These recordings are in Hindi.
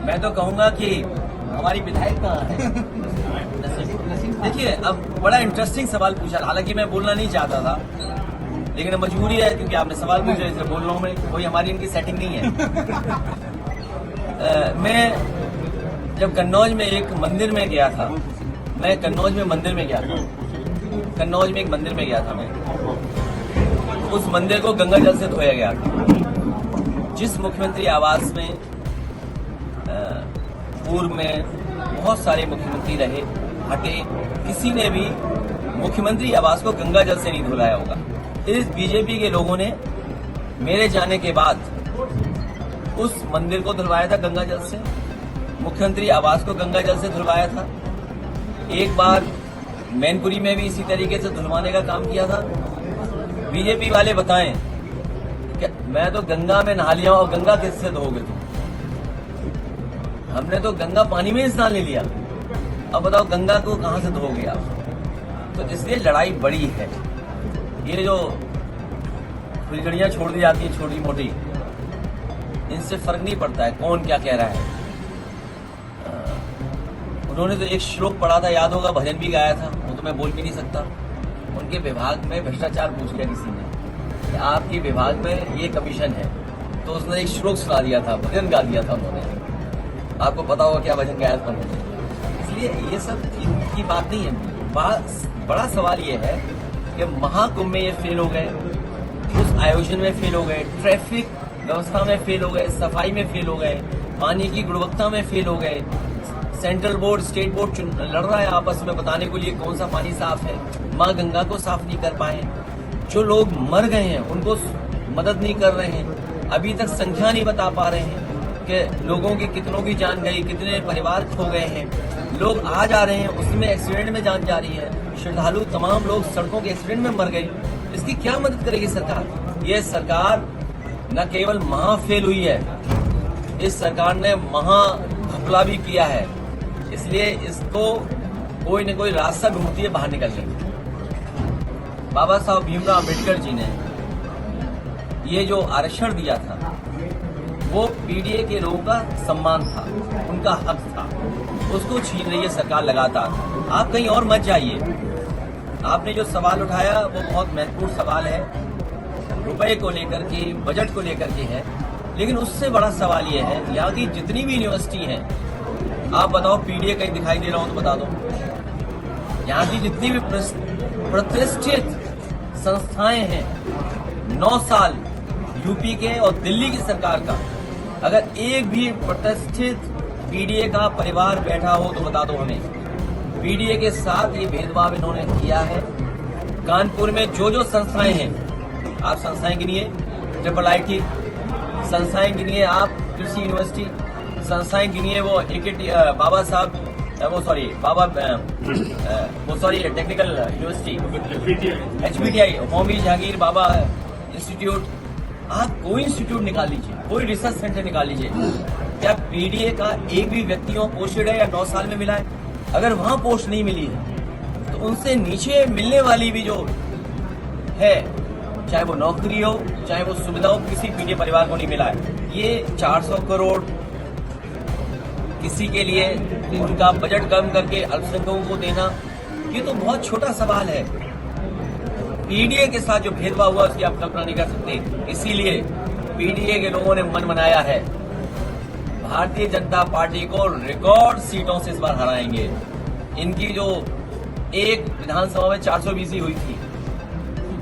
मैं तो कहूंगा कि हमारी विधायक कहाँ है? देखिए, अब बड़ा इंटरेस्टिंग सवाल पूछा। हालांकि मैं बोलना नहीं चाहता था, लेकिन अब मजबूरी है क्योंकि आपने सवाल पूछा, इसलिए बोल रहा हूँ। मैं कोई हमारी इनकी सेटिंग नहीं है। मैं जब कन्नौज में एक मंदिर में गया था, कन्नौज में एक मंदिर में गया था मैं। उस मंदिर को गंगा जल से धोया गया था। जिस मुख्यमंत्री आवास में पूर्व में बहुत सारे मुख्यमंत्री रहे, हटे, किसी ने भी मुख्यमंत्री आवास को गंगा जल से नहीं धुलाया होगा। इस बीजेपी के लोगों ने मेरे जाने के बाद उस मंदिर को धुलवाया था गंगा जल से, मुख्यमंत्री आवास को गंगा जल से धुलवाया था। एक बार मैनपुरी में भी इसी तरीके से धुलवाने का काम किया था। बीजेपी वाले बताएं कि मैं तो गंगा में नहा लिया और गंगा किससे धोगे तुम? हमने तो गंगा पानी में स्नान ले लिया, अब बताओ गंगा को कहां से धोगे आप? तो इसलिए लड़ाई बड़ी है। ये जो फुलझड़ियां छोड़ दी जाती है छोटी मोटी, इनसे फर्क नहीं पड़ता है कौन क्या कह रहा है। उन्होंने तो एक श्लोक पढ़ा था, याद होगा, भजन भी गाया था, वो तो मैं बोल भी नहीं सकता। उनके विभाग में भ्रष्टाचार पूछ लिया किसी ने कि आपके विभाग में ये कमीशन है, तो उसने एक श्लोक सुना दिया था, भजन गा दिया था उन्होंने। आपको पता होगा क्या भजन गाया था उन्होंने। इसलिए ये सब की बात नहीं है। बड़ा सवाल ये है कि महाकुंभ में ये फेल हो गए, उस आयोजन में फेल हो गए, ट्रैफिक व्यवस्था में फेल हो गए, सफाई में फेल हो गए, पानी की गुणवत्ता में फेल हो गए। सेंट्रल बोर्ड, स्टेट बोर्ड लड़ रहा है आपस में बताने के लिए कौन सा पानी साफ है। माँ गंगा को साफ नहीं कर पाए। जो लोग मर गए हैं उनको मदद नहीं कर रहे हैं। अभी तक संख्या नहीं बता पा रहे हैं कि लोगों की कितनों की जान गई, कितने परिवार खो गए हैं। लोग आ जा रहे हैं, उसमें एक्सीडेंट में जान जा रही है। श्रद्धालु तमाम लोग सड़कों के एक्सीडेंट में मर गए। इसकी क्या मदद करेगी सरकार? ये सरकार न केवल महा फेल हुई है, इस सरकार ने महा घपला भी किया है। इसलिए इसको कोई न कोई रास्ता ढूंढती है बाहर निकलने का। बाबा साहब भीमराव अम्बेडकर जी ने ये जो आरक्षण दिया था वो पीडीए के लोगों का सम्मान था, उनका हक था, उसको छीन रही है सरकार लगातार। आप कहीं और मत जाइए। आपने जो सवाल उठाया वो बहुत महत्वपूर्ण सवाल है, रुपए को लेकर के, बजट को लेकर के है। लेकिन उससे बड़ा सवाल ये है, यहाँ की जितनी भी यूनिवर्सिटी है, आप बताओ पीडीए कहीं दिखाई दे रहा हो तो बता दो। यहाँ की जितनी भी प्रतिष्ठित संस्थाएं हैं, 9 साल यूपी के और दिल्ली की सरकार का, अगर एक भी प्रतिष्ठित पीडीए का परिवार बैठा हो तो बता दो हमें। पीडीए के साथ ये भेदभाव इन्होंने किया है। कानपुर में जो संस्थाएं हैं, आप संस्थाएं गिनिए, ट्रिपल IIT संस्थाएं गिनिए, आप कृषि यूनिवर्सिटी संस्थाएं गिनिए, वो Baba Saheb technical university, HPTI, Homi Jahangir Bhabha institute. आप कोई इंस्टीट्यूट निकाल लीजिए, कोई रिसर्च सेंटर निकाल लीजिए, क्या पीडीए का एक भी व्यक्ति वहाँ पोस्टेड है या 9 साल में मिला है? अगर वहां पोस्ट नहीं मिली है तो उनसे नीचे मिलने वाली भी जो है, चाहे वो नौकरी हो, चाहे वो सुविधा हो, किसी पीडीए परिवार को नहीं मिला है। ये 400 करोड़ किसी के लिए उनका बजट कम करके अल्पसंख्यकों को देना, ये तो बहुत छोटा सवाल है। पीडीए के साथ जो भेदभाव हुआ उसकी आप कल्पना नहीं कर सकते। इसीलिए पीडीए के लोगों ने मन बनाया है, भारतीय जनता पार्टी को रिकॉर्ड सीटों से इस बार हराएंगे। इनकी जो एक विधानसभा में 420 हुई थी,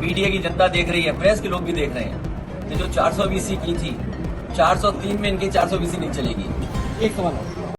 पीडीए की जनता देख रही है, प्रेस के लोग भी देख रहे हैं कि जो 420 की थी, 403 में इनकी 420 नहीं चलेगी। एक सवाल